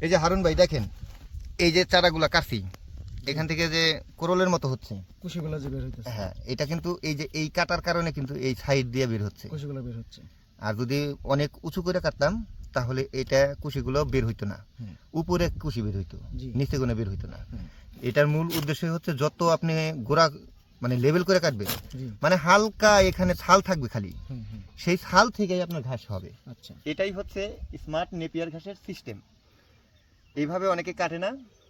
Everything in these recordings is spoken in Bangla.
এই যে হারুন ভাই দেখেন, এই যে চারাগুলা কাছি এখান থেকে যে কোরলের মতো হচ্ছে, কুশিগুলো যে বের হইতেছে, হ্যাঁ এটা কিন্তু এই যে এই কাটার কারণে কিন্তু এই সাইড দিয়ে বের হচ্ছে। কুশিগুলো বের হচ্ছে। আর যদি অনেক উঁচু করে কাটতাম তাহলে এটা কুশিগুলো বের হইতো না, উপরে কুশি বের হইতো, নিচে কোনো বের হইতো না। এটার মূল উদ্দেশ্য হচ্ছে যত আপনি গোড়া মানে লেভেল করে কাটবেন, মানে হালকা এখানে ছাল থাকবে খালি, সেই ছাল থেকেই আপনার ঘাস হবে। আচ্ছা, এটাই হচ্ছে স্মার্ট নেপিয়ার ঘাসের সিস্টেম। এইভাবে অনেকে কাটে না,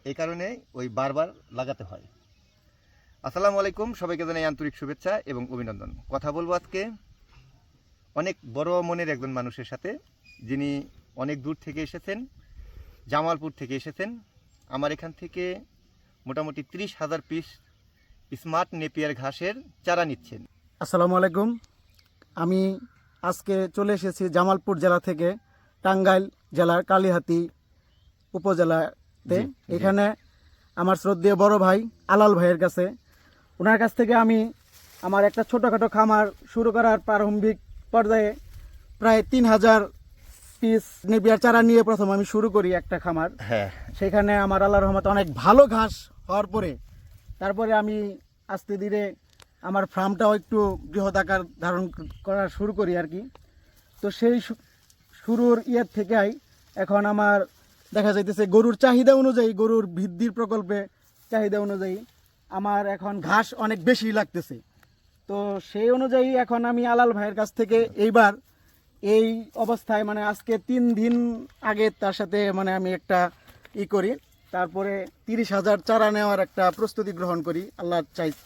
এই কারণে ওই বারবার লাগাতে হয়। আসসালামু আলাইকুম, সবাইকে জানাই আন্তরিক শুভেচ্ছা এবং অভিনন্দন। কথা বলবো আজকে অনেক বড় মনের একজন মানুষের সাথে, যিনি অনেক দূর থেকে এসেছেন, জামালপুর থেকে এসেছেন। আমার এখান থেকে মোটামুটি 30,000 পিস স্মার্ট নেপিয়ার ঘাসের চারা নিচ্ছেন। আসসালামু আলাইকুম। আমি আজকে চলে এসেছি জামালপুর জেলা থেকে টাঙ্গাইল জেলার কালিহাতী উপজেলাতে। এখানে আমার শ্রদ্ধেয় বড় ভাই আলাল ভাইয়ের কাছে, ওনার কাছ থেকে আমি আমার একটা ছোটোখাটো খামার শুরু করার প্রারম্ভিক পর্যায়ে প্রায় 3,000 পিস নেপিয়ার চারা নিয়ে প্রথম আমি শুরু করি একটা খামার। হ্যাঁ, সেখানে আমার আল্লাহর রহমতে অনেক ভালো ঘাস হওয়ার পরে তারপরে আমি আস্তে ধীরে আমার ফার্মটাও একটু বৃহৎ আকার ধারণ করা শুরু করি আর কি। তো সেই শুরুর ইয়ের থেকেই এখন আমার দেখা যাইতেছে গরুর চাহিদা অনুযায়ী, গরুর বৃদ্ধির প্রকল্পে চাহিদা অনুযায়ী আমার এখন ঘাস অনেক বেশি লাগতেছে। তো সেই অনুযায়ী এখন আমি আলাল ভাইয়ের কাছ থেকে এইবার এই অবস্থায় মানে আজকে 3 দিন আগে তার সাথে মানে আমি একটা করি, তারপরে 30,000 চারা নেওয়ার একটা প্রস্তুতি গ্রহণ করি, আল্লাহ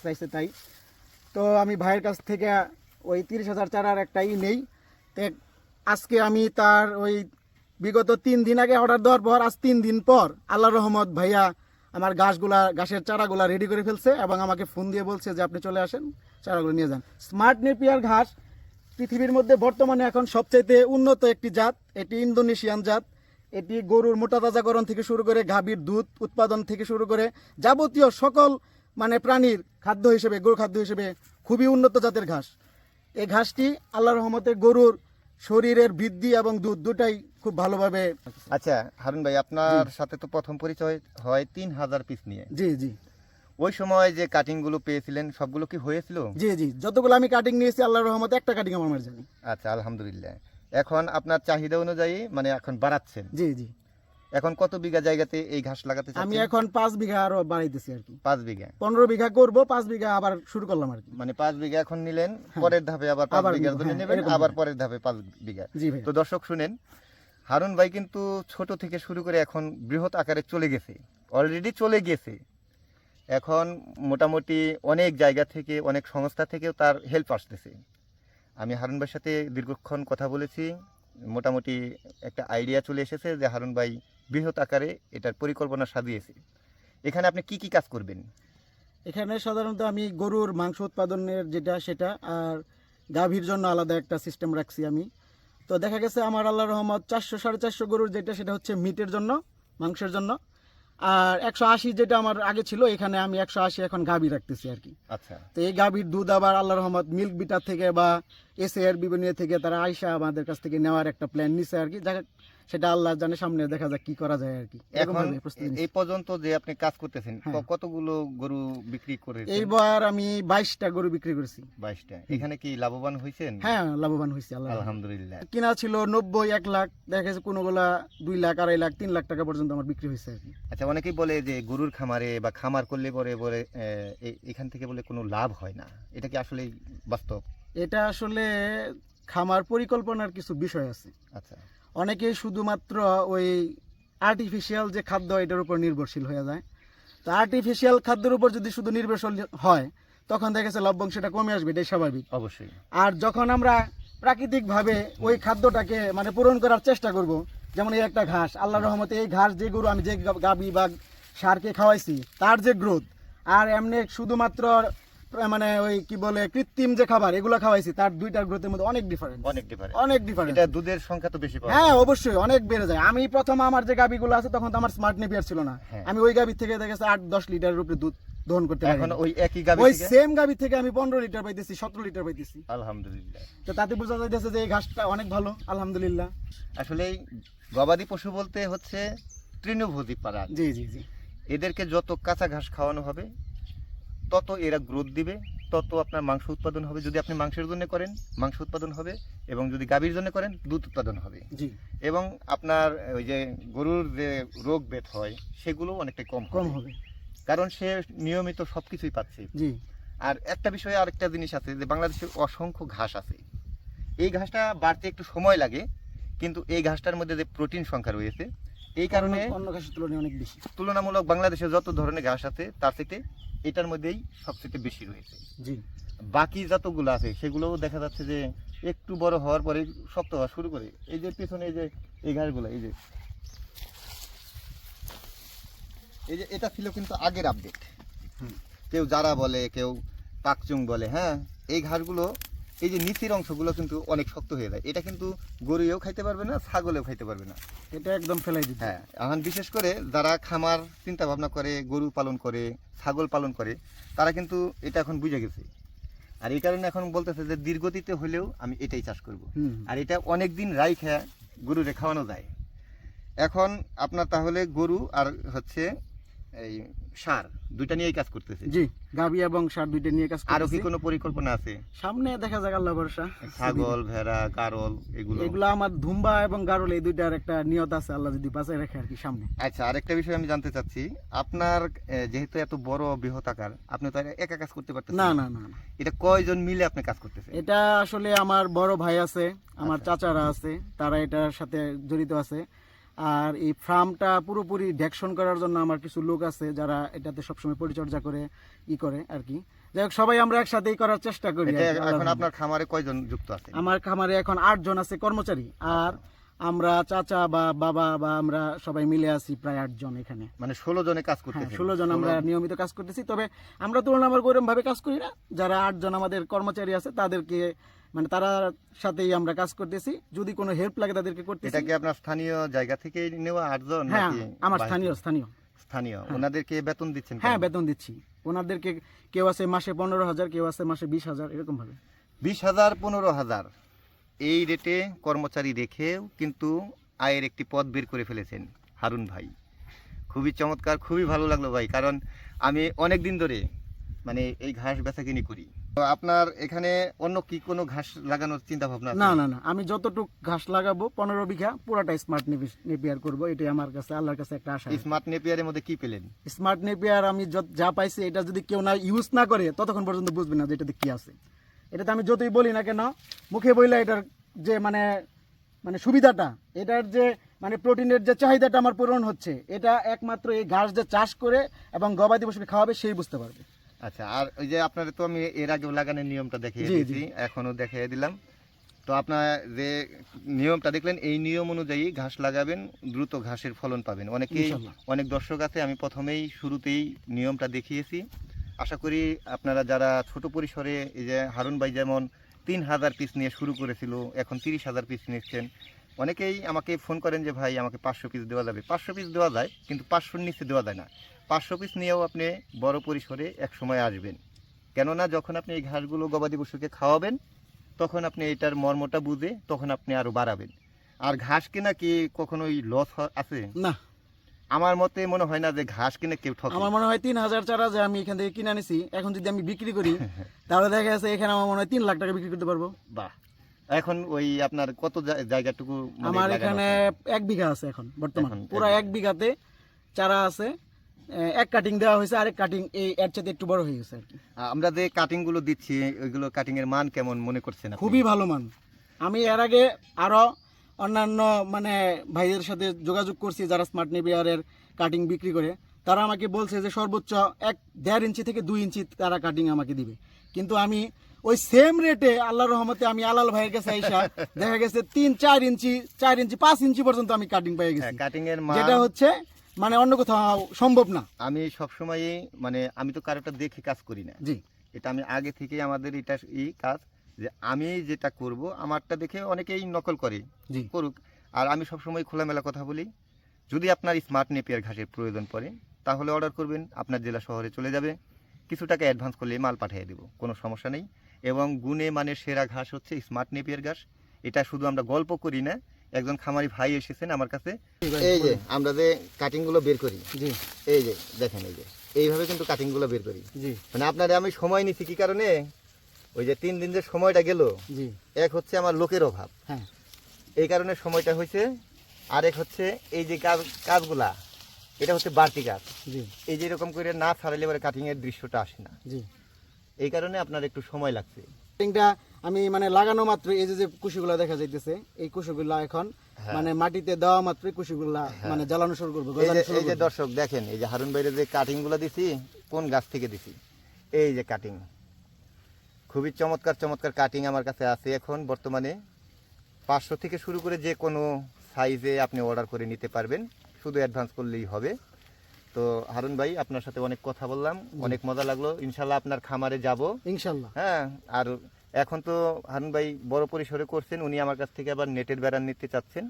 চাইছে তাই। তো আমি ভাইয়ের কাছ থেকে ওই 30,000 চারার একটা নেই। তো আজকে আমি তার ওই বিগত 3 দিন আগে অর্ডার দেওয়ার পর আজ 3 দিন পর আল্লাহর রহমত ভাইয়া আমার ঘাসের চারাগুলা রেডি করে ফেলছে এবং আমাকে ফোন দিয়ে বলছে যে আপনি চলে আসেন, চারাগুলো নিয়ে যান। স্মার্ট নেপিয়ার ঘাস পৃথিবীর মধ্যে বর্তমানে এখন সবচাইতে উন্নত একটি জাত। এটি ইন্দোনেশিয়ান জাত। এটি গরুর মোটা তাজাকরণ থেকে শুরু করে গাভীর দুধ উৎপাদন থেকে শুরু করে যাবতীয় সকল মানে প্রাণীর খাদ্য হিসেবে, গরুর খাদ্য হিসেবে খুবই উন্নত জাতের ঘাস। এই ঘাসটি আল্লাহর রহমতে গরুর শরীরের বৃদ্ধি এবং দুধ দুটাই খুব ভালোভাবে। আচ্ছা হারুন ভাই, আপনার সাথে তো প্রথম পরিচয় হয় 3,000 পিস নিয়ে। জি জি, ওই সময় যে কাটিং গুলো পেয়েছিলেন সবগুলো কি হয়েছিল? জি জি, যতগুলো আমি কাটিং নিয়েছি আল্লাহর রহমতে একটা কাটিং আমার মার জানি। আচ্ছা, আলহামদুলিল্লাহ। এখন আপনার চাহিদা অনুযায়ী মানে এখন বাড়াচ্ছেন। জি জি, এখন কত বিঘা জায়গাতে এই ঘাস লাগাতে চাচ্ছেন? আমি এখন 5 বিঘা আরো বাড়াইতেছি আর কি। 5 বিঘা, 15 বিঘা করব, 5 বিঘা আবার শুরু করলাম আর কি। মানে 5 বিঘা এখন নিলেন, পরের ধাপে আবার 5 বিঘার জন্য নেবেন, আবার পরের ধাপে 5 বিঘা। জি ভাই। তো দর্শক শুনেন, হারুন ভাই কিন্তু ছোট থেকে শুরু করে এখন বৃহৎ আকারে চলে গেছে, অলরেডি চলে গেছে। এখন মোটামুটি অনেক জায়গা থেকে, অনেক সংস্থা থেকেও তার হেল্প আসতেছে। আমি হারুন ভাইয়ের সাথে দীর্ঘক্ষণ কথা বলেছি, মোটামুটি একটা আইডিয়া চলে এসেছে যে হারুন ভাই বৃহৎ আকারে এটার পরিকল্পনা সাজিয়েছে। এখানে আপনি কি কি কাজ করবেন? এখানে সাধারণত আমি গরুর মাংস উৎপাদনের যেটা সেটা, আর গাভীর জন্য আলাদা একটা সিস্টেম রাখছি আমি। তো দেখা গেছে আমার আল্লাহর রহমত 400-450 গরুর যেটা সেটা হচ্ছে মিটের জন্য, মাংসের জন্য। আর 180 যেটা আমার আগে ছিল, এখানে আমি 180 এখন গাভী রাখতেছি আর কি। আচ্ছা, তো এই গাভীর দুধ আবার আল্লাহর রহমত মিল্ক বিটার থেকে বা এসএর বিভিন্ন থেকে তারা আইসা আমাদের কাছ থেকে নেওয়ার একটা প্ল্যান নিছে আর কি। সেটা আল্লাহ জানে, সামনে দেখা যাক কি করা যায় আর কি। এখন এই পর্যন্ত যে আপনি কাজ করতেছেন, কতগুলো গরু বিক্রি করে? এইবার আমি 22টা গরু বিক্রি করেছি। 22টা। এখানে কি লাভবান হয়েছেন? হ্যাঁ, লাভবান হয়েছি আলহামদুলিল্লাহ। কিনা ছিল 90, 1 লাখ, দেখা গেছে কোনোগুলা 2 লাখ, 2.5 লাখ, 3 লাখ টাকা পর্যন্ত আমার বিক্রি হয়েছে আর কি। আচ্ছা, অনেকেই বলে যে গরুর খামারে বা খামার করলে পরে বলে এখান থেকে বলে কোনো লাভ হয় না, এটা কি আসলে বাস্তব? এটা আসলে খামার পরিকল্পনার কিছু বিষয় আছে। আচ্ছা, অনেকে শুধুমাত্র ওই আর্টিফিশিয়াল যে খাদ্য এটার উপর নির্ভরশীল হয়ে যায়। তো আর্টিফিশিয়াল খাদ্যের উপর যদি শুধু নির্ভরশীল হয় তখন দেখা গেছে লভ্যাংশটা কমে আসবে, এটাই স্বাভাবিক। অবশ্যই। আর যখন আমরা প্রাকৃতিকভাবে ওই খাদ্যটাকে মানে পূরণ করার চেষ্টা করব, যেমন এই একটা ঘাস, আল্লাহর রহমতে এই ঘাস যে গরু আমি যে গাভী বা ষাঁড়কে খাওয়াইছি তার যে গ্রোথ, আর এমনি শুধুমাত্র মানে ওই কি বলে কৃত্রিম যে খাবার এগুলো খাওয়াইছি, তার দুইটার গ্রোথের মধ্যে অনেক ডিফারেন্স। এটা দুধের সংখ্যা তো বেশি পাওয়া। হ্যাঁ, অবশ্যই অনেক বেড়ে যায়। আমি প্রথম আমার যে গাভীগুলো আছে তখন তো আমার স্মার্ট নেপিয়ার ছিল না। আমি ওই গাভী থেকে দেখা গেছে 8-10 লিটারের উপরে দুধ দহন করতে পারি। এখন ওই একই গাভী, ওই সেম গাভী থেকে আমি 15 লিটার পাইতেছি, 17 লিটার পাইতেছি। আলহামদুলিল্লাহ। তো তাতে বোঝা যাইতেছে যে এই ঘাসটা অনেক ভালো, আলহামদুলিল্লাহ। আসলে গবাদি পশু বলতে হচ্ছে তৃণভোজী প্রাণ। জি জি জি এদেরকে যত কাঁচা ঘাস খাওয়ানো হবে তত এরা গ্রোথ দিবে, তত আপনার মাংস উৎপাদন হবে। যদি আপনি মাংসের জন্য করেন মাংস উৎপাদন হবে, এবং যদি গাভীর জন্য করেন দুধ উৎপাদন হবে, জি এবং আপনার ওই যে গরুর যে রোগ ব্যাধ হয় সেগুলো অনেকটা কম কম হবে, হবে। কারণ সে নিয়মিত সব কিছুই পাচ্ছে। জি আর একটা বিষয়ে আরেকটা জিনিস আছে যে বাংলাদেশে অসংখ্য ঘাস আছে, এই ঘাসটা বাড়তে একটু সময় লাগে, কিন্তু এই ঘাসটার মধ্যে যে প্রোটিন সংখ্যা রয়েছে এই কারণে অন্য ঘাসের তুলনায় অনেক বেশি। তুলনামূলক বাংলাদেশে যত ধরনের ঘাস আছে তার থেকে এটার মধ্যেই সবচেয়ে বেশি রয়েছে। জি বাকি যতগুলো আছে সেগুলোও দেখা যাচ্ছে যে একটু বড় হওয়ার পরে শক্ত হওয়া শুরু করে। এই যে পেছনে এই যে এই ঘাসগুলো, এই যে এটা ছিল কিন্তু আগের আপডেট। হুম। কেউ যারা বলে, কেউ পাকচুং বলে, হ্যাঁ এই ঘাসগুলো এই যে নিচের অংশগুলো কিন্তু অনেক শক্ত হয়ে যায়, এটা কিন্তু গরুও খাইতে পারবে না, ছাগলেও খাইতে পারবে না। এটা একদম ফেলাই দিতে। হ্যাঁ, এখন বিশেষ করে যারা খামার চিন্তা ভাবনা করে, গরু পালন করে, ছাগল পালন করে, তারা কিন্তু এটা এখন বুঝে গেছে। আর এই কারণে এখন বলতেছে যে দীর্ঘতিতে হলেও আমি এটাই চাষ করব। হুম আর এটা অনেক দিন রাইখা গরুরে খাওয়ানো যায়। এখন আপনার তাহলে গরু আর হচ্ছে এই সার দুইটা নিয়েই কাজ করতেছে। জি, গাভী এবং ষাঁড় দুইটা নিয়ে কাজ আরো কি করতেছি। কোনো পরিকল্পনা আছে? সামনে দেখা যাক, আল্লাহ ভরসা। ছাগল, ভেড়া, গারল এগুলো? এগুলো আমার ধুম্বা এবং গারল এই দুইটার একটা নিয়ত আছে, আল্লাহ যদি বাঁচায় রাখে আর কি সামনে। আচ্ছা, আরেকটা বিষয় আমি জানতে চাচ্ছি, আপনার যেহেতু এত বড় বৃহৎ আকার, আপনি তো আর একা কাজ করতে পারতেছেন না না। না না না, এটা কয়জন মিলে আপনি কাজ করতেছেন? এটা আসলে আমার বড় ভাই আছে, আমার আচ্ছা। চাচারা আছে, তারা এটার সাথে জড়িত আছে। আর এই ফার্মটা পুরোপুরি ডেকশন করার জন্য আমার কিছু লোক আছে যারা এটাতে সবসময় পরিচর্যা করে করে আর কি। যাই হোক, সবাই আমরা একসাথেই করার চেষ্টা করি এটা আর কি, এখন আল্লাহর আপনার খামারে কয়জন যুক্ত আছে? আমার খামারে এখন 8 জন আছে কর্মচারী, আর আমরা চাচা বা বাবা বা আমরা সবাই মিলে আছি প্রায় 8 জন এখানে। মানে 16 জনে কাজ হ্যাঁ, করতেছে। 16 জন আমরা নিয়মিত কাজ করতেছি। তবে আমরা তুলনামূলক ওরকম ভাবে কাজ করি না। যারা 8 জন আমাদের কর্মচারী আছে তাদেরকে মানে তারা সাথেই আমরা কাজ করতেছি, যদি কোনো হেল্প লাগে তাদেরকে করতেছি। এটা কি আপনার স্থানীয় জায়গা থেকে নেওয়া 8 জন হ্যাঁ, নাকি আমার বাহির? স্থানীয়। স্থানীয়। হ্যাঁ। ওনাদেরকে বেতন দিচ্ছেন হ্যাঁ, কেমন? বেতন দিচ্ছি ওনাদেরকে। কেউ আছে মাসে 15,000, কেউ আছে মাসে 20,000, এরকম ভাবে। 20,000, 15,000 এই রেটে কর্মচারী রেখেও কিন্তু আয়ের একটি পথ বের করে ফেলেছেন হারুন ভাই। খুবই চমৎকার, খুবই ভালো লাগলো ভাই, কারণ আমি অনেক দিন ধরে মানে এই ঘাস বেচাকিনি করি। তো আপনার এখানে অন্য কি কোনো ঘাস লাগানোর চিন্তা ভাবনা আছে? না না না, আমি যতটুক ঘাস লাগাবো 15 বিঘা পুরাটা স্মার্ট নেপিয়ার করব, এটাই আমার কাছে আল্লাহর কাছে একটা আশা। স্মার্ট নেপিয়ারের মধ্যে কি পেলেন? স্মার্ট নেপিয়ার আমি যা পাইছি, এটা যদি কেউ না ইউজ না করে ততক্ষণ পর্যন্ত বুঝবে না যে এটাতে কি আছে। এটাতে আমি যতই বলি না কেন, মুখে বইলে এটার যে মানে মানে সুবিধাটা, এটার যে মানে প্রোটিনের যে চাহিদাটা আমার পূরণ হচ্ছে, এটা একমাত্র এই ঘাস যে চাষ করে এবং গবাদি পশুকে খাওয়াবে সেই বুঝতে পারবে। আচ্ছা, আর ওই যে আপনার তো আমি এর আগেও লাগানোর নিয়মটা দেখিয়ে জি, জি। দিয়েছি, এখনো দেখিয়ে দিলাম। তো আপনার যে নিয়মটা দেখলেন, এই নিয়ম অনুযায়ী ঘাস লাগাবেন, দ্রুত ঘাসের ফলন পাবেন। অনেকেই ইনশাল্লাহ। অনেক দর্শক আছে, আমি প্রথমেই শুরুতেই নিয়মটা দেখিয়েছি। আশা করি আপনারা যারা ছোট পরিসরে, এই যে হারুন ভাই যেমন 3,000 পিস নিয়ে শুরু করেছিল, এখন 30,000 পিস নিচ্ছেন। অনেকেই আমাকে ফোন করেন যে ভাই আমাকে 500 পিস দেওয়া যাবে। 500 পিস দেওয়া যায়, কিন্তু 500-র নিচে দেওয়া যায় না। 500 পিস নিয়েও আপনি বড় পরিসরে এক সময় আসবেন। কেননা যখন আপনি এই ঘাসগুলো গবাদি পশুকে খাওয়াবেন, তখন আপনি এটার মর্মটা বুঝে তখন আপনি আরো বাড়াবেন। আর ঘাস কেনা কি কখনোই লস আছে? না, আমার মতে মনে হয় না যে ঘাস কিনে কেউ ঠকে। আমার মনে হয় 3,000 চারা যে আমি এখান থেকে কিনে আনিছি, এখন যদি আমি বিক্রি করি তাহলে দেখা যাচ্ছে এখানে আমার মনে হয় 3 লাখ টাকা বিক্রি করতে পারবো। বাহ! এখন ওই আপনার কত জায়গাটুকু মানে আমার লাগানো এখানে আছে? 1 বিঘা আছে এখন বর্তমান, এখন পুরো 1 বিঘাতে চারা আছে। এক কাটিং দেওয়া হয়েছে, আরেক কাটিং এই এর চাইতে একটু বড় হয়ে গেছে আর কি। আমরা যে কাটিং গুলো দিচ্ছি, ওইগুলো কাটিং এর মান কেমন মনে করছেন আপনি? খুবই ভালো মান। আমি এর আগে আরো অন্যান্য মানে ভাইদের সাথে যোগাযোগ করছি যারা স্মার্ট নেপিয়ারের কাটিং বিক্রি করে। তারা আমাকে বলছে যে সর্বোচ্চ 1.5 ইঞ্চি থেকে 2 ইঞ্চি তারা কাটিং আমাকে দিবে, কিন্তু আমি ওই সেম রেটে আল্লাহর রহমতে আমি আলাল ভাইয়ের কাছে আইসা দেখা গেছে 3-4 ইঞ্চি 4 ইঞ্চি 5 ইঞ্চি পর্যন্ত আমি কাটিং পেয়ে গেছি, কাটিং এর মান যেটা হচ্ছে মানে অন্য কোথাও সম্ভব না। আমি সবসময়ই মানে আমি তো কারোটা দেখে কাজ করি না। জি এটা আমি আগে থেকে আমাদের এটা কাজ যে আমি যেটা করব আমারটা দেখে অনেকেই নকল করে, জি করুক। আর আমি সবসময় খোলামেলা কথা বলি, যদি আপনার স্মার্ট নেপিয়ার ঘাসের প্রয়োজন পড়ে তাহলে অর্ডার করবেন, আপনার জেলা শহরে চলে যাবে, কিছু টাকা অ্যাডভান্স করলে মাল পাঠিয়ে দেবো, কোনো সমস্যা নেই। এবং গুণে মানের সেরা ঘাস হচ্ছে স্মার্ট নেপিয়ার ঘাস। এটা শুধু আমরা গল্প করি না, একজন খামারি ভাই এসেছেন আমার কাছে। ভাই, এই যে বলুন। আমরা যে কাটিং গুলো বের করি, জি এই যে দেখেন, এই যে এইভাবে কিন্তু কাটিং গুলো বের করি। জি মানে আপনারে আমি সময় নিছি কি কারণে, ওই যে 3 দিন যে সময়টা গেল, জি এক হচ্ছে আমার লোকের অভাব, হ্যাঁ এই কারণে সময়টা হয়েছে। আরেক হচ্ছে এই যে কাজগুলা, এটা হচ্ছে বাড়তি কাজ। জি এই যে এরকম করে না ছাড়াইলে এবারে কাটিং এর দৃশ্যটা আসে না, জি এই কারণে আপনার একটু সময় লাগছে। কাটিংটা আমি মানে লাগানো মাত্র এই যে যে কুশিগুলা দেখা যাইতেছে, এই কুশিগুলা এখন হ্যাঁ। মানে মাটিতে দেওয়া মাত্র কুশিগুলা মানে জ্বালানো শুরু করবো, এই গজানো যে শুরু এই যে করবো। দর্শক দেখেন, এই যে হারুন ভাইয়ের যে কাটিং গুলো দিছি, কোন গাছ থেকে দিছি, এই যে কাটিং, খুবই চমৎকার চমৎকার কাটিং আমার কাছে আছে এখন বর্তমানে। 500 থেকে শুরু করে যে কোনো সাইজে আপনি অর্ডার করে নিতে পারবেন, শুধু অ্যাডভান্স করলেই হবে। তো হারুন ভাই, আপনার সাথে অনেক কথা বললাম, অনেক মজা লাগলো। ইনশাল্লাহ আপনার খামারে যাব। ইনশাল্লাহ। হ্যাঁ, আর এখন তো হারুন ভাই বড় পরিসরে করছেন, উনি আমার কাছ থেকে আবার নেটের বেড়া নিতে চাচ্ছেন।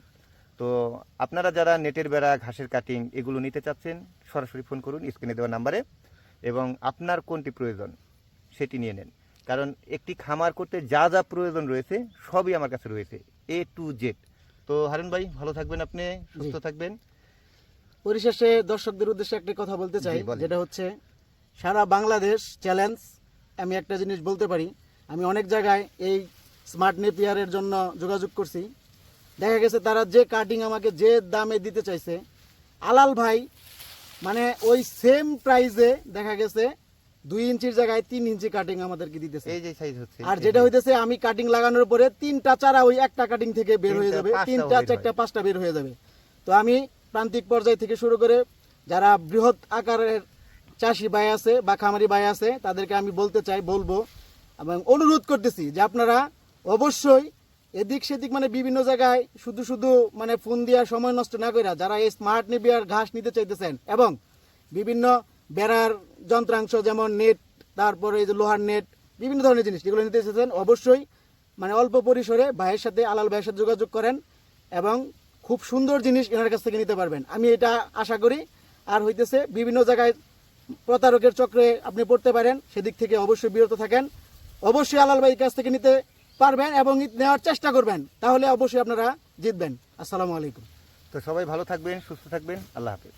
তো আপনারা যারা নেটের বেড়া, ঘাসের কাটিং এগুলো নিতে চাচ্ছেন, সরাসরি ফোন করুন স্ক্রিনে দেওয়া নাম্বারে, এবং আপনার কোনটি প্রয়োজন সেটি নিয়ে নেন। কারণ একটি খামার করতে যা যা প্রয়োজন রয়েছে সবই আমার কাছে রয়েছে, A to Z। তো হারুন ভাই, ভালো থাকবেন, আপনি সুস্থ থাকবেন। পরিশেষে দর্শকদের উদ্দেশ্যে একটা কথা বলতে চাই, জি, বলেন। যেটা হচ্ছে সারা বাংলাদেশ চ্যালেঞ্জ। আমি একটা জিনিস বলতে পারি, আমি অনেক জায়গায় এই স্মার্ট নেপিয়ারের জন্য যোগাযোগ করছি, দেখা গেছে তারা যে কাটিং আমাকে যে দামে দিতে চাইছে, আলাল ভাই মানে ওই সেম প্রাইসে দেখা গেছে 2 ইঞ্চির জায়গায় 3 ইঞ্চি কাটিং আমাদেরকে দিতেছে। এই যে সাইজ হচ্ছে, আর যেটা হইতেছে আমি কাটিং লাগানোর পরে 3টা চারা ওই একটা কাটিং থেকে বের হয়ে 3টা, যাবে, 5টা 3টা বের হয়। 4টা 5টা বের হয়ে যাবে। তো আমি প্রান্তিক পর্যায় থেকে শুরু করে যারা বৃহৎ আকারের চাষি ভাই আছে বা খামারি ভাই আছে, তাদেরকে আমি বলবো এবং অনুরোধ করতেছি যে আপনারা অবশ্যই এদিক সেদিক মানে বিভিন্ন জায়গায় শুধু শুধু মানে ফোন দেওয়ার সময় নষ্ট না করে, যারা এই স্মার্ট নেপিয়ার ঘাস নিতে চাইতেছেন এবং বিভিন্ন বেড়ার যন্ত্রাংশ যেমন নেট, তারপরে এই যে লোহার নেট, বিভিন্ন ধরনের জিনিস যেগুলো নিতে চাইতেছেন, অবশ্যই মানে অল্প পরিসরে ভাইয়ের সাথে, আলাল ভাইয়ের সাথে যোগাযোগ করেন এবং খুব সুন্দর জিনিস এনার কাছ থেকে নিতে পারবেন, আমি এটা আশা করি। আর হইতেছে বিভিন্ন জায়গায় প্রতারকের চক্রে আপনি পড়তে পারেন, সেদিক থেকে অবশ্যই বিরত থাকেন। অবশ্যই আলাল ভাইয়ের কাছ থেকে নিতে পারবেন এবং নেওয়ার চেষ্টা করবেন, তাহলে অবশ্যই আপনারা জিতবেন। আসসালামু আলাইকুম। তো সবাই ভালো থাকবেন, সুস্থ থাকবেন, আল্লাহ হাফেজ।